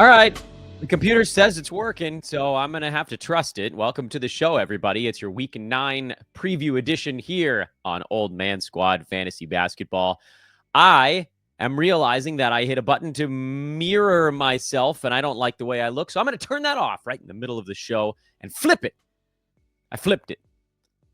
All right. The computer says it's working, so I'm going to have to trust it. Welcome to the show, everybody. It's your Week 9 preview edition here on Old Man Squad Fantasy Basketball. I am realizing that I hit a button to mirror myself, and I don't like the way I look, so I'm going to turn that off right in the middle of the show and flip it. I flipped it.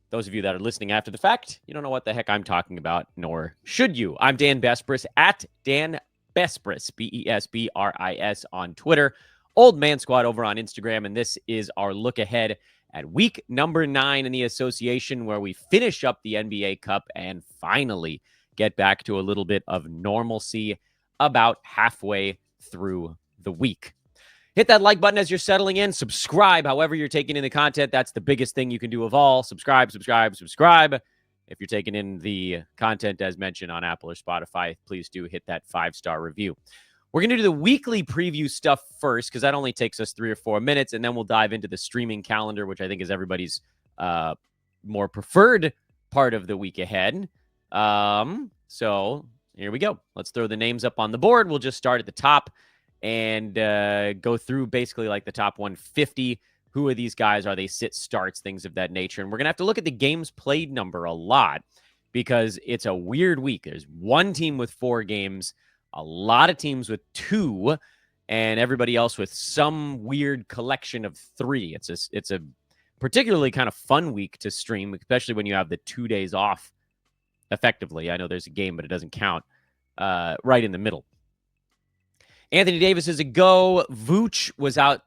Those of you that are listening after the fact, you don't know what the heck I'm talking about, nor should you. I'm Dan Bespris at Dan Bespris, Besbris on Twitter. Old Man Squad over on Instagram, and this is our look ahead at week number 9 in the association, where we finish up the NBA Cup and finally get back to a little bit of normalcy about halfway through the week. Hit that like button as you're settling in. Subscribe however you're taking in the content. That's the biggest thing you can do of all. Subscribe. If you're taking in the content as mentioned on Apple or Spotify, please do hit that 5-star review. We're going to do the weekly preview stuff first because that only takes us 3 or 4 minutes, and then we'll dive into the streaming calendar, which I think is everybody's more preferred part of the week ahead. So here we go. Let's throw the names up on the board. We'll just start at the top and go through basically like the top 150. Who are these guys? Are they sit starts, things of that nature? And we're going to have to look at the games played number a lot because it's a weird week. There's one team with 4 games, a lot of teams with 2, and everybody else with some weird collection of 3. It's a particularly kind of fun week to stream, especially when you have the 2 days off effectively. I know there's a game, but it doesn't count right in the middle. Anthony Davis is a go. Vooch was out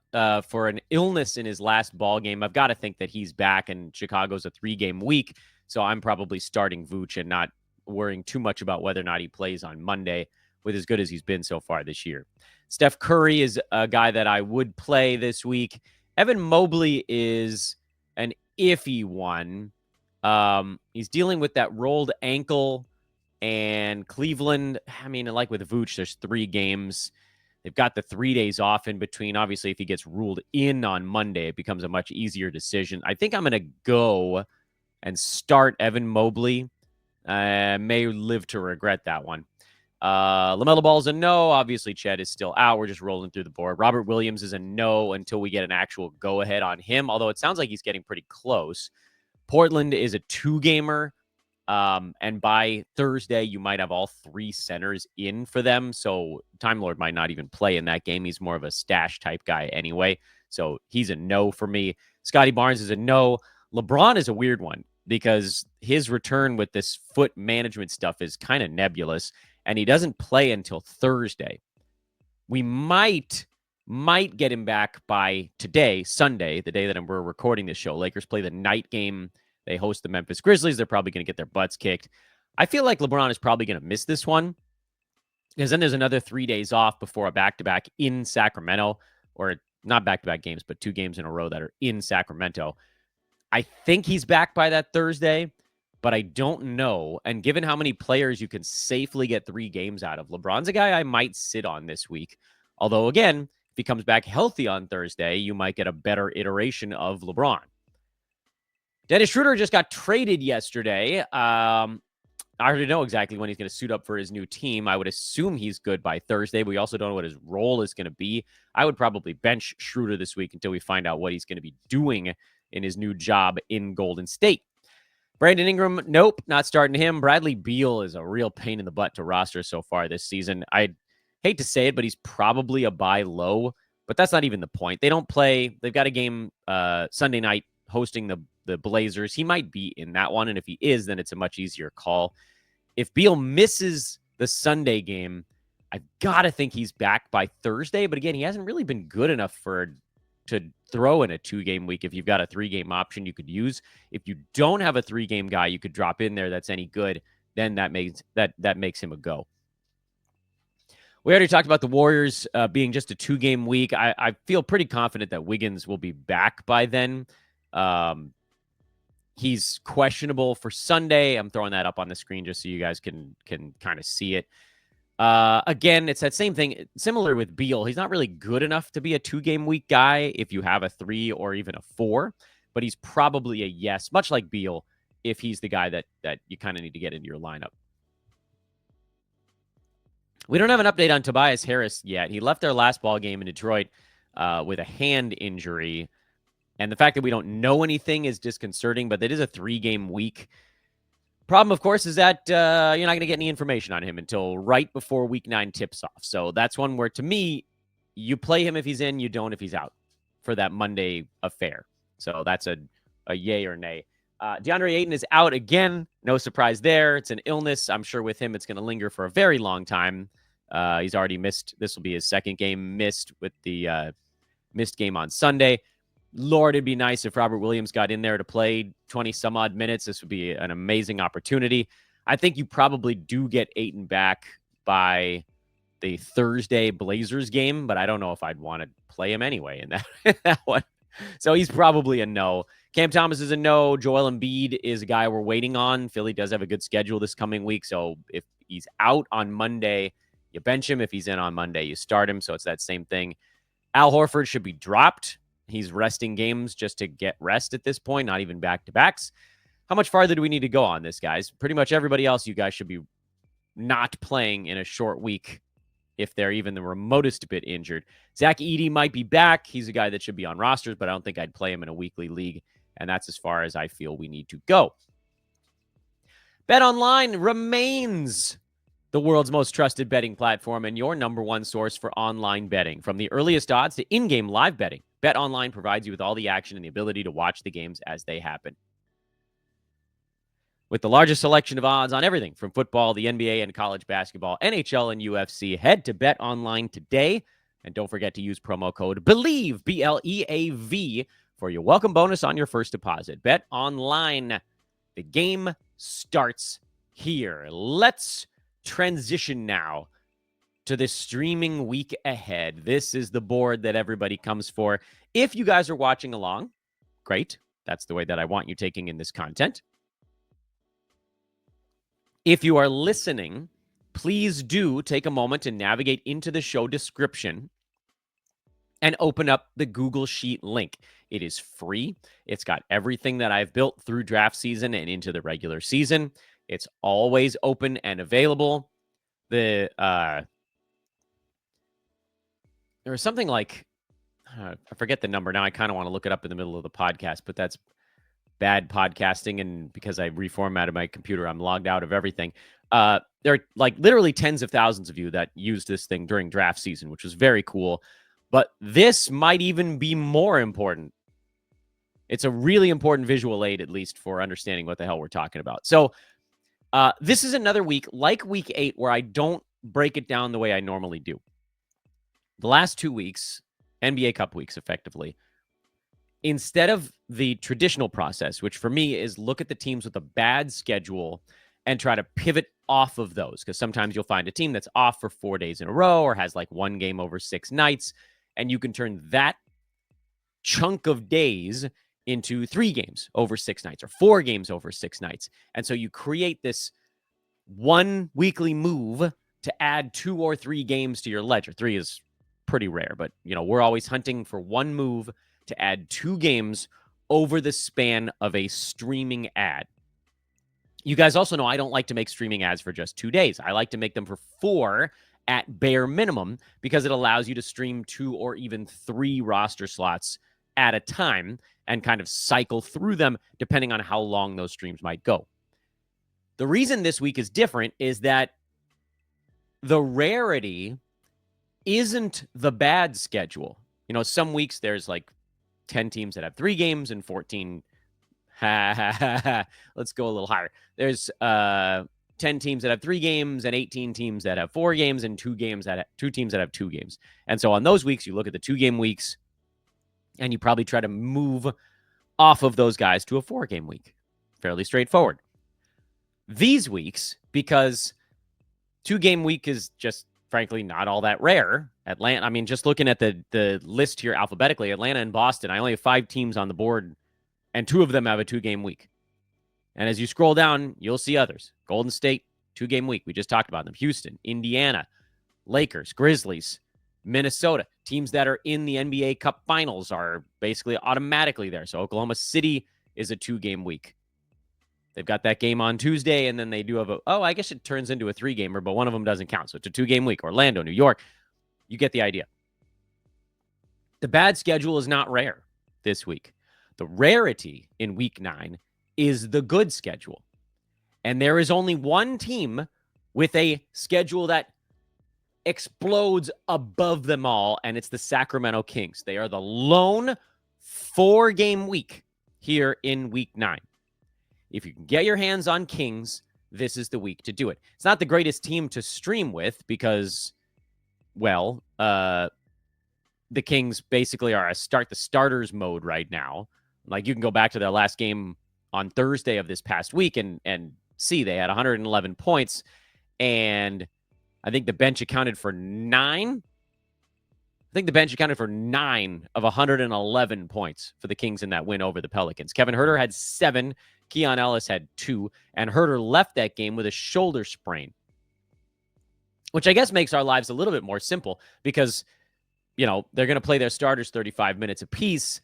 for an illness in his last ball game. I've got to think that he's back, and Chicago's a 3-game week, so I'm probably starting Vooch and not worrying too much about whether or not he plays on Monday with as good as he's been so far this year. Steph Curry is a guy that I would play this week. Evan Mobley is an iffy one. He's dealing with that rolled ankle, and Cleveland, I mean, like with Vooch, there's 3 games. They've got the 3 days off in between. Obviously, if he gets ruled in on Monday, it becomes a much easier decision. I think I'm going to go and start Evan Mobley. May live to regret that one. LaMelo Ball's a no. Obviously, Chet is still out. We're just rolling through the board. Robert Williams is a no until we get an actual go-ahead on him, although it sounds like he's getting pretty close. Portland is a 2-gamer. And by Thursday, you might have all 3 centers in for them. So Time Lord might not even play in that game. He's more of a stash type guy anyway. So he's a no for me. Scotty Barnes is a no. LeBron is a weird one because his return with this foot management stuff is kind of nebulous, and he doesn't play until Thursday. We might get him back by today, Sunday, the day that we're recording this show. Lakers play the night game. They host the Memphis Grizzlies. They're probably going to get their butts kicked. I feel like LeBron is probably going to miss this one because then there's another 3 days off before a back-to-back in Sacramento, or not back-to-back games, but 2 games in a row that are in Sacramento. I think he's back by that Thursday, but I don't know. And given how many players you can safely get 3 games out of, LeBron's a guy I might sit on this week. Although, again, if he comes back healthy on Thursday, you might get a better iteration of LeBron. Dennis Schroeder just got traded yesterday. I already know exactly when he's going to suit up for his new team. I would assume he's good by Thursday, but we also don't know what his role is going to be. I would probably bench Schroeder this week until we find out what he's going to be doing in his new job in Golden State. Brandon Ingram, nope, not starting him. Bradley Beal is a real pain in the butt to roster so far this season. I hate to say it, but he's probably a buy low, but that's not even the point. They don't play. They've got a game Sunday night hosting the Blazers. He might be in that one, and if he is, then it's a much easier call. If Beal misses the Sunday game, I've got to think he's back by Thursday, but again, he hasn't really been good enough to throw in a 2-game week. If you've got a 3-game option you could use, if you don't have a 3-game guy you could drop in there that's any good, then that makes him a go. We already talked about the Warriors being just a 2-game week. I feel pretty confident that Wiggins will be back by then. He's questionable for Sunday. I'm throwing that up on the screen just so you guys can kind of see it. Again, it's that same thing. Similar with Beal. He's not really good enough to be a 2-game week guy if you have a 3 or even a 4, but he's probably a yes, much like Beal, if he's the guy that you kind of need to get into your lineup. We don't have an update on Tobias Harris yet. He left their last ball game in Detroit with a hand injury. And the fact that we don't know anything is disconcerting, but it is a 3-game week. Problem, of course, is that you're not going to get any information on him until right before week 9 tips off. So that's one where, to me, you play him if he's in, you don't if he's out for that Monday affair. So that's a yay or nay. DeAndre Ayton is out again. No surprise there. It's an illness. I'm sure with him, it's going to linger for a very long time. He's already missed. This will be his second game missed with the missed game on Sunday. Lord, it'd be nice if Robert Williams got in there to play 20 some odd minutes. This would be an amazing opportunity. I think you probably do get Ayton back by the Thursday Blazers game, but I don't know if I'd want to play him anyway in that one. So he's probably a no. Cam Thomas is a no. Joel Embiid is a guy we're waiting on. Philly does have a good schedule this coming week. So if he's out on Monday, you bench him. If he's in on Monday, you start him. So it's that same thing. Al Horford should be dropped. He's resting games just to get rest at this point, not even back-to-backs. How much farther do we need to go on this, guys? Pretty much everybody else you guys should be not playing in a short week if they're even the remotest bit injured. Zach Edey might be back. He's a guy that should be on rosters, but I don't think I'd play him in a weekly league, and that's as far as I feel we need to go. BetOnline remains the world's most trusted betting platform and your number one source for online betting. From the earliest odds to in-game live betting, BetOnline provides you with all the action and the ability to watch the games as they happen. With the largest selection of odds on everything from football, the NBA, and college basketball, NHL, and UFC, head to BetOnline today. And don't forget to use promo code BELIEVE, BLEAV, for your welcome bonus on your first deposit. BetOnline, the game starts here. Let's transition now to this streaming week ahead. This is the board that everybody comes for. If you guys are watching along, great. That's the way that I want you taking in this content. If you are listening, please do take a moment to navigate into the show description and open up the Google Sheet link. It is free. It's got everything that I've built through draft season and into the regular season. It's always open and available. There was something like, I forget the number now. I kind of want to look it up in the middle of the podcast, but that's bad podcasting. And because I reformatted my computer, I'm logged out of everything. There are like literally tens of thousands of you that use this thing during draft season, which was very cool. But this might even be more important. It's a really important visual aid, at least for understanding what the hell we're talking about. So this is another week, like week 8, where I don't break it down the way I normally do. The last 2 weeks, NBA Cup weeks, effectively, instead of the traditional process, which for me is look at the teams with a bad schedule and try to pivot off of those, because sometimes you'll find a team that's off for 4 days in a row or has like one game over 6 nights, and you can turn that chunk of days into 3 games over 6 nights or 4 games over 6 nights. And so you create this one weekly move to add 2 or 3 games to your ledger. 3 is pretty rare, but we're always hunting for one move to add 2 games over the span of a streaming ad. You guys also know I don't like to make streaming ads for just 2 days. I like to make them for 4 at bare minimum because it allows you to stream 2 or even 3 roster slots at a time and kind of cycle through them depending on how long those streams might go. The reason this week is different is that the rarity isn't the bad schedule. Some weeks there's like 10 teams that have 3 games and 14. Let's go a little higher. There's 10 teams that have 3 games and 18 teams that have 4 games and 2 teams that have 2 games. And so on those weeks, you look at the 2-game weeks and you probably try to move off of those guys to a 4-game week. Fairly straightforward. These weeks, because 2-game week is just frankly not all that rare. Atlanta, I mean, just looking at the list here alphabetically, Atlanta and Boston, I only have 5 teams on the board, and 2 of them have a 2-game week. And as you scroll down, you'll see others. Golden State, 2-game week. We just talked about them. Houston, Indiana, Lakers, Grizzlies, Minnesota. Teams that are in the NBA Cup Finals are basically automatically there. So Oklahoma City is a 2-game week. They've got that game on Tuesday, and then they do have I guess it turns into a 3-gamer, but one of them doesn't count. So it's a 2-game week. Orlando, New York. You get the idea. The bad schedule is not rare this week. The rarity in week 9 is the good schedule. And there is only one team with a schedule that explodes above them all, and it's the Sacramento Kings. They are the lone 4-game week here in week 9. If you can get your hands on Kings, this is the week to do it. It's not the greatest team to stream with because, well, the Kings basically are a start the starters mode right now. Like, you can go back to their last game on Thursday of this past week and see they had 111 points, and I think the bench accounted for 9. I think the bench accounted for 9 of 111 points for the Kings in that win over the Pelicans. Kevin Huerter had 7. Keon Ellis had 2. And Huerter left that game with a shoulder sprain, which I guess makes our lives a little bit more simple because, you know, they're going to play their starters 35 minutes apiece.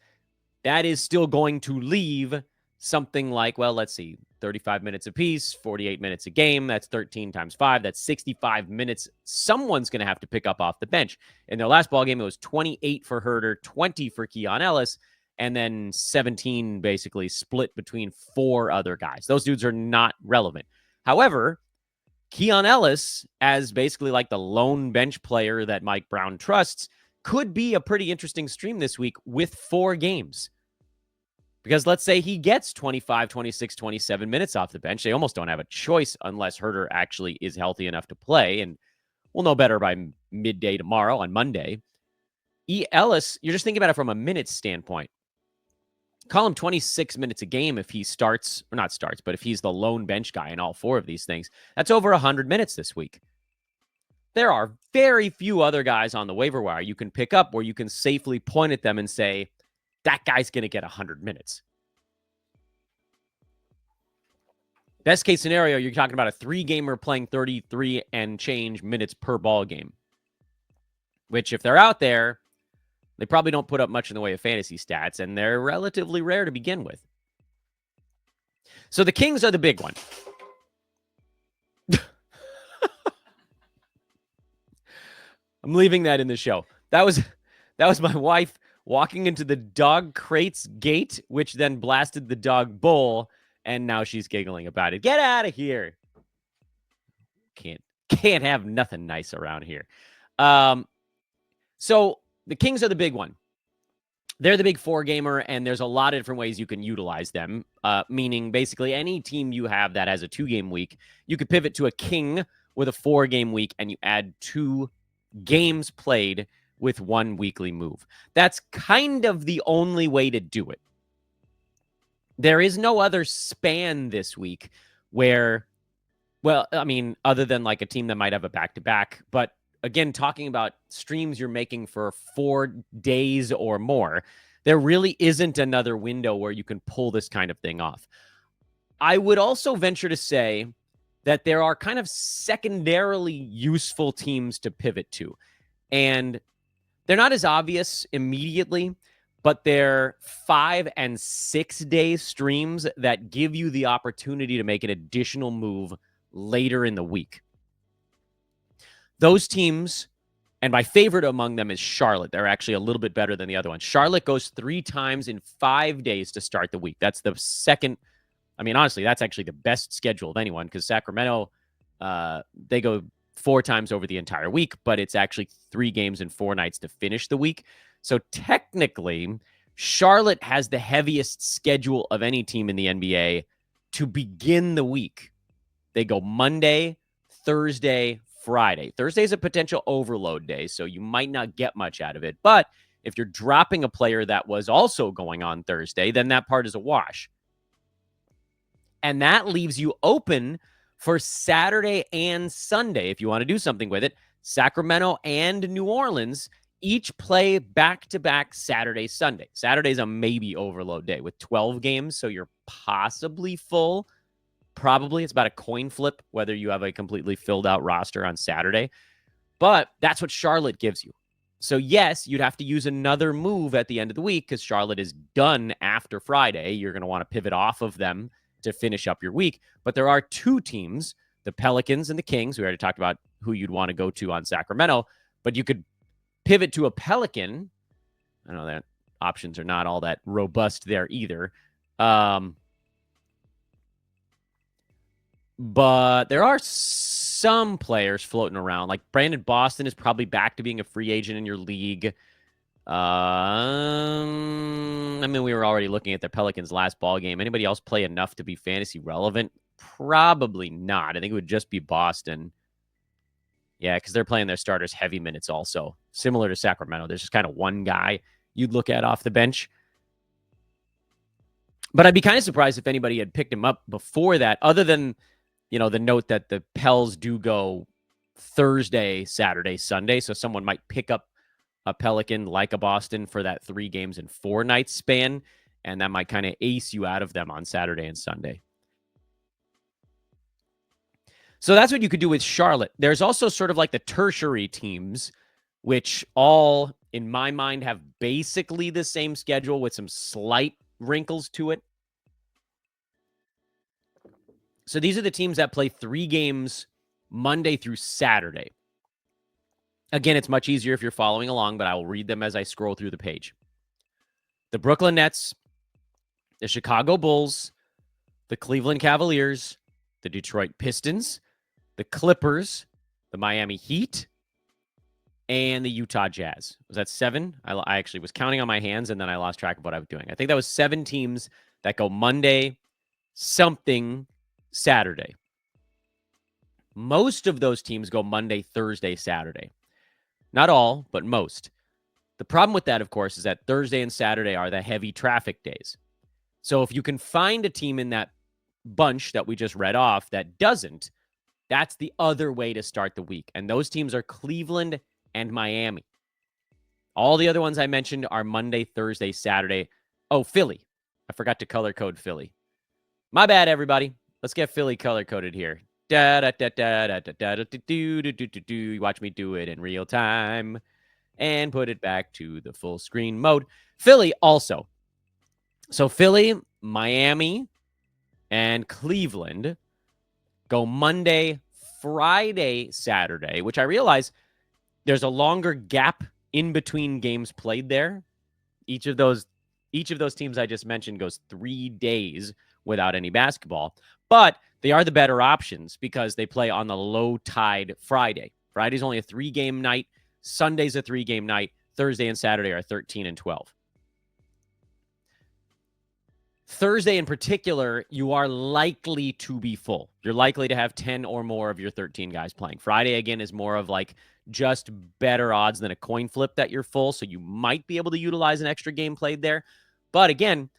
That is still going to leave something like, well, let's see, 35 minutes apiece, 48 minutes a game. That's 13 times 5. That's 65 minutes. Someone's going to have to pick up off the bench. In their last ball game, it was 28 for Huerter, 20 for Keon Ellis, and then 17 basically split between 4 other guys. Those dudes are not relevant. However, Keon Ellis, as basically like the lone bench player that Mike Brown trusts, could be a pretty interesting stream this week with 4 games. Because let's say he gets 25, 26, 27 minutes off the bench. They almost don't have a choice unless Huerter actually is healthy enough to play. And we'll know better by midday tomorrow on Monday. Ellis, you're just thinking about it from a minutes standpoint. Call him 26 minutes a game if he starts, or not starts, but if he's the lone bench guy in all 4 of these things. That's over 100 minutes this week. There are very few other guys on the waiver wire you can pick up where you can safely point at them and say, that guy's going to get 100 minutes. Best case scenario, you're talking about a 3-gamer playing 33 and change minutes per ball game, which if they're out there, they probably don't put up much in the way of fantasy stats, and they're relatively rare to begin with. So the Kings are the big one. I'm leaving that in the show. That was my wife walking into the dog crates gate, which then blasted the dog bowl, and now she's giggling about it. Get out of here. Can't have nothing nice around here. So the Kings are the big one. They're the big 4-gamer, and there's a lot of different ways you can utilize them, meaning basically any team you have that has a 2-game week, you could pivot to a King with a 4-game week, and you add 2 games played with 1 weekly move. That's kind of the only way to do it. There is no other span this week where, well, I mean, other than like a team that might have a back-to-back, but again, talking about streams you're making for 4 days or more, there really isn't another window where you can pull this kind of thing off. I would also venture to say that there are kind of secondarily useful teams to pivot to. And they're not as obvious immediately, but they're 5 and 6 day streams that give you the opportunity to make an additional move later in the week. Those teams, and my favorite among them is Charlotte. They're actually a little bit better than the other one. Charlotte goes 3 times in 5 days to start the week. That's the second. I mean, honestly, that's actually the best schedule of anyone because Sacramento, they go 4 times over the entire week, but it's actually 3 games and 4 nights to finish the week. So technically, Charlotte has the heaviest schedule of any team in the NBA to begin the week. They go Monday, Thursday, Friday. Thursday is a potential overload day, so you might not get much out of it. But if you're dropping a player that was also going on Thursday, then that part is a wash. And that leaves you open for Saturday and Sunday if you want to do something with it. Sacramento and New Orleans each play back-to-back Saturday, Sunday. Saturday's a maybe overload day with 12 games, so you're possibly full. Probably it's about a coin flip whether you have a completely filled out roster on Saturday. But that's what Charlotte gives you. So yes, you'd have to use another move at the end of the week because Charlotte is done after Friday. You're going to want to pivot off of them to finish up your week. But there are two teams, the Pelicans and the Kings. We already talked about who you'd want to go to on Sacramento, but you could pivot to a Pelican. I know that options are not all that robust there either. But there are some players floating around. Like Brandon Boston is probably back to being a free agent in your league. I mean, we were already looking at the Pelicans' last ball game. Anybody else play enough to be fantasy relevant? Probably not. I think it would just be Boston. Yeah, because they're playing their starters heavy minutes also. Similar to Sacramento. There's just kind of one guy you'd look at off the bench. But I'd be kind of surprised if anybody had picked him up before that, other than, the note that the Pels do go Thursday, Saturday, Sunday. So someone might pick up a Pelican like a Boston for that 3 games and 4 nights span, and that might kind of ace you out of them on Saturday and Sunday. So that's what you could do with Charlotte. There's also sort of like the tertiary teams, which all, in my mind, have basically the same schedule with some slight wrinkles to it. So these are the teams that play 3 games Monday through Saturday. Again, it's much easier if you're following along, but I will read them as I scroll through the page. The Brooklyn Nets, the Chicago Bulls, the Cleveland Cavaliers, the Detroit Pistons, the Clippers, the Miami Heat, and the Utah Jazz. Was that 7? I actually was counting on my hands, and then I lost track of what I was doing. I think that was 7 teams that go Monday, something, Saturday. Most of those teams go Monday, Thursday, Saturday. Not all, but most. The problem with that, of course, is that Thursday and Saturday are the heavy traffic days. So if you can find a team in that bunch that we just read off that doesn't, that's the other way to start the week. And those teams are Cleveland and Miami. All the other ones I mentioned are Monday, Thursday, Saturday. Oh, Philly. I forgot to color code Philly. My bad, everybody. Let's get Philly color coded here. Da da da da da da da da do do do do do. You watch me do it in real time and put it back to the full screen mode. Philly also. So Philly, Miami, and Cleveland go Monday, Friday, Saturday, which I realize there's a longer gap in between games played there. Each of those teams I just mentioned goes 3 days without any basketball, but they are the better options because they play on the low tide Friday. Friday's only a 3-game night. Sunday's a 3-game night. Thursday and Saturday are 13 and 12. Thursday in particular, you are likely to be full. You're likely to have 10 or more of your 13 guys playing. Friday, again, is more of like just better odds than a coin flip that you're full, so you might be able to utilize an extra game played there. But again,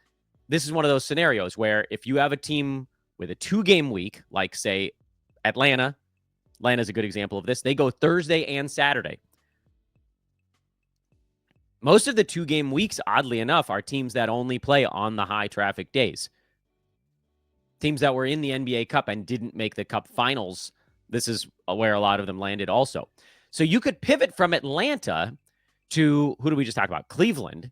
this is one of those scenarios where if you have a team with a 2-game week, like, say, Atlanta's a good example of this. They go Thursday and Saturday. Most of the 2-game weeks, oddly enough, are teams that only play on the high traffic days. Teams that were in the NBA Cup and didn't make the Cup finals. This is where a lot of them landed also. So you could pivot from Atlanta to, who do we just talk about? Cleveland.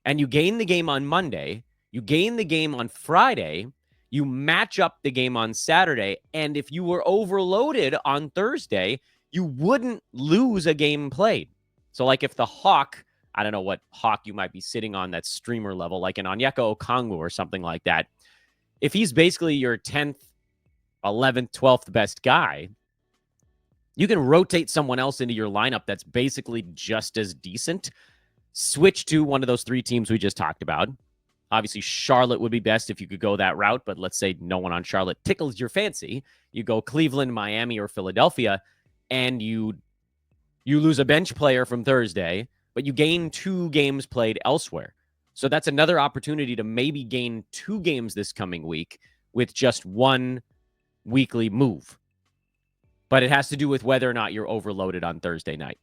And you gain the game on Monday. You gain the game on Friday. You match up the game on Saturday. And if you were overloaded on Thursday, you wouldn't lose a game played. So like if the Hawk, I don't know what Hawk you might be sitting on that's streamer level, like an Onyeka Okongwu or something like that. If he's basically your 10th, 11th, 12th best guy, you can rotate someone else into your lineup that's basically just as decent. Switch to one of those 3 teams we just talked about. Obviously, Charlotte would be best if you could go that route, but let's say no one on Charlotte tickles your fancy. You go Cleveland, Miami, or Philadelphia, and you lose a bench player from Thursday, but you gain 2 games played elsewhere. So that's another opportunity to maybe gain 2 games this coming week with just 1 weekly move. But it has to do with whether or not you're overloaded on Thursday night.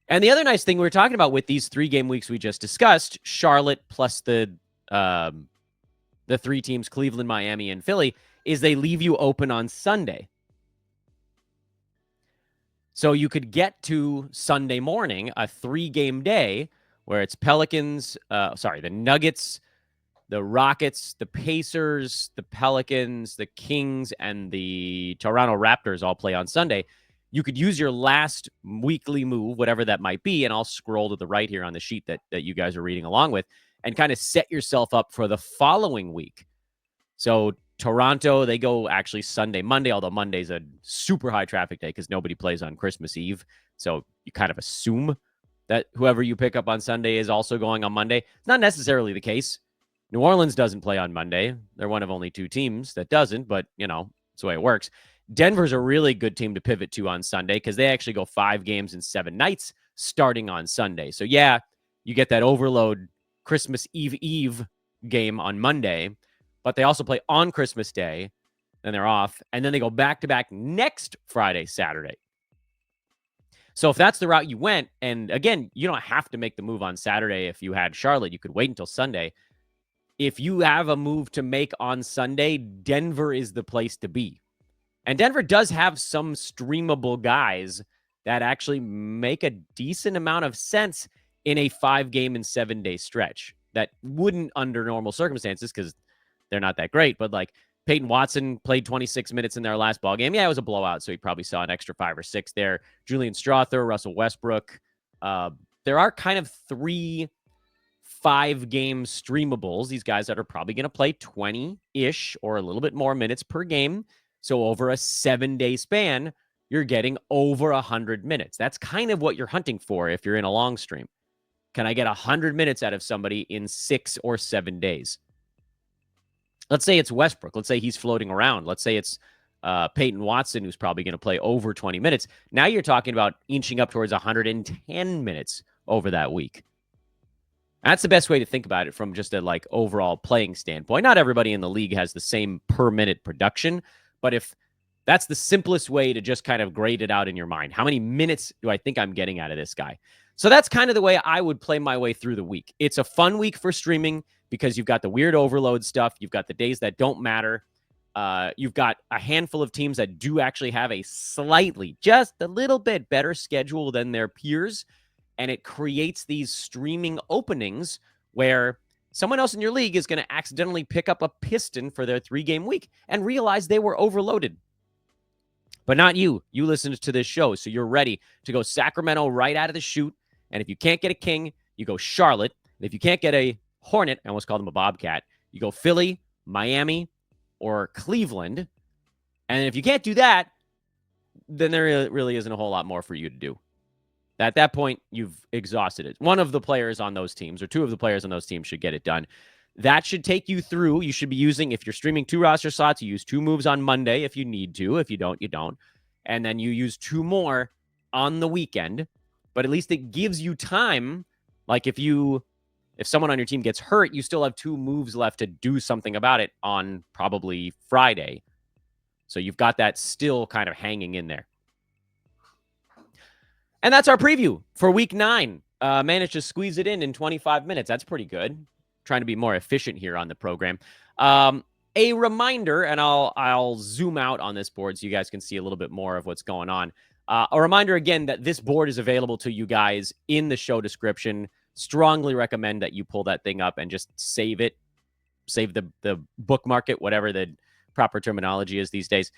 And the other nice thing we were talking about with these 3-game weeks we just discussed, Charlotte plus the 3 teams, Cleveland, Miami, and Philly, is they leave you open on Sunday. So you could get to Sunday morning, a 3-game day, where it's the Nuggets, the Rockets, the Pacers, the Pelicans, the Kings, and the Toronto Raptors all play on Sunday, you could use your last weekly move, whatever that might be, and I'll scroll to the right here on the sheet that you guys are reading along with, and kind of set yourself up for the following week. So Toronto, they go actually Sunday, Monday, although Monday's a super high traffic day because nobody plays on Christmas Eve. So you kind of assume that whoever you pick up on Sunday is also going on Monday. It's not necessarily the case. New Orleans doesn't play on Monday. They're one of only 2 teams that doesn't, but, it's the way it works. Denver's a really good team to pivot to on Sunday because they actually go 5 games in 7 nights starting on Sunday. So, yeah, you get that overload Christmas Eve game on Monday, but they also play on Christmas Day, then they're off, and then they go back-to-back next Friday, Saturday. So if that's the route you went, and again, you don't have to make the move on Saturday if you had Charlotte. You could wait until Sunday. If you have a move to make on Sunday, Denver is the place to be. And Denver does have some streamable guys that actually make a decent amount of sense in a 5-game and 7-day stretch that wouldn't under normal circumstances because they're not that great. But like Peyton Watson played 26 minutes in their last ball game. Yeah, it was a blowout, so he probably saw an extra 5 or 6 there. Julian Strother, Russell Westbrook. There are kind of 3 5-game streamables. These guys that are probably going to play 20-ish or a little bit more minutes per game. So over a 7-day span, you're getting over 100 minutes. That's kind of what you're hunting for if you're in a long stream. Can I get 100 minutes out of somebody in 6 or 7 days? Let's say it's Westbrook. Let's say he's floating around. Let's say it's Peyton Watson, who's probably going to play over 20 minutes. Now you're talking about inching up towards 110 minutes over that week. That's the best way to think about it from just a overall playing standpoint. Not everybody in the league has the same per minute production, but if that's the simplest way to just kind of grade it out in your mind, how many minutes do I think I'm getting out of this guy? So that's kind of the way I would play my way through the week. It's a fun week for streaming because you've got the weird overload stuff. You've got the days that don't matter. You've got a handful of teams that do actually have a slightly, just a little bit better schedule than their peers. And it creates these streaming openings where someone else in your league is going to accidentally pick up a Piston for their 3-game week and realize they were overloaded. But not you. You listened to this show, so you're ready to go Sacramento right out of the chute. And if you can't get a King, you go Charlotte. And if you can't get a Hornet, I almost called him a Bobcat, you go Philly, Miami, or Cleveland. And if you can't do that, then there really isn't a whole lot more for you to do. At that point, you've exhausted it. One of the players on those teams or 2 of the players on those teams should get it done. That should take you through. You should be using, if you're streaming 2 roster slots, you use 2 moves on Monday if you need to. If you don't, you don't. And then you use 2 more on the weekend. But at least it gives you time. Like if someone on your team gets hurt, you still have 2 moves left to do something about it on probably Friday. So you've got that still kind of hanging in there. And that's our preview for week 9. Managed to squeeze it in 25 minutes. That's pretty good. Trying to be more efficient here on the program. A reminder, and I'll zoom out on this board so you guys can see a little bit more of what's going on. A reminder again that this board is available to you guys in the show description. Strongly recommend that you pull that thing up and just save it. Save the bookmark it, whatever the proper terminology is these days.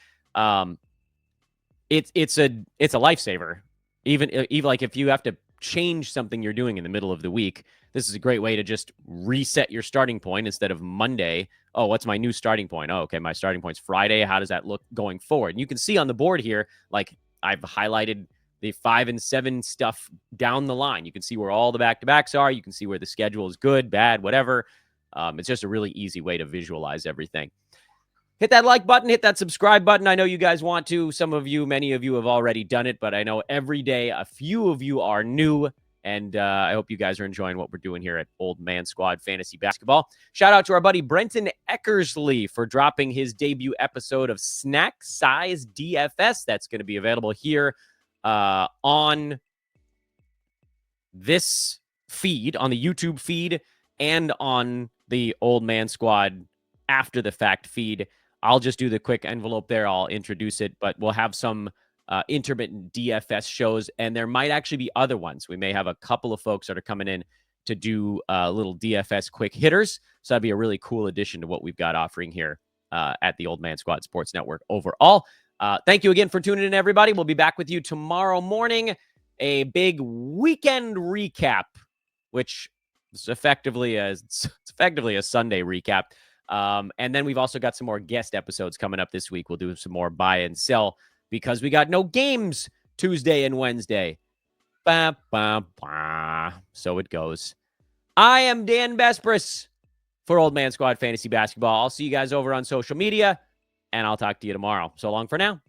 It's a lifesaver. Even like if you have to change something you're doing in the middle of the week, this is a great way to just reset your starting point instead of Monday. Oh, what's my new starting point? Oh, okay, my starting point's Friday. How does that look going forward? And you can see on the board here, like I've highlighted the 5 and 7 stuff down the line. You can see where all the back-to-backs are. You can see where the schedule is good, bad, whatever. It's just a really easy way to visualize everything. Hit that like button, hit that subscribe button. I know you guys want to. Some of you, many of you have already done it, but I know every day a few of you are new, and I hope you guys are enjoying what we're doing here at Old Man Squad Fantasy Basketball. Shout out to our buddy Brenton Eckersley for dropping his debut episode of Snack Size DFS. That's going to be available here on this feed, on the YouTube feed, and on the Old Man Squad after the fact feed. I'll just do the quick envelope there. I'll introduce it, but we'll have some intermittent DFS shows, and there might actually be other ones. We may have a couple of folks that are coming in to do little DFS quick hitters. So that'd be a really cool addition to what we've got offering here at the Old Man Squad Sports Network overall. Thank you again for tuning in, everybody. We'll be back with you tomorrow morning. A big weekend recap, which is effectively a Sunday recap. And then we've also got some more guest episodes coming up this week. We'll do some more buy and sell because we got no games Tuesday and Wednesday. Bah, bah, bah. So it goes. I am Dan Bespris for Old Man Squad Fantasy Basketball. I'll see you guys over on social media, and I'll talk to you tomorrow. So long for now.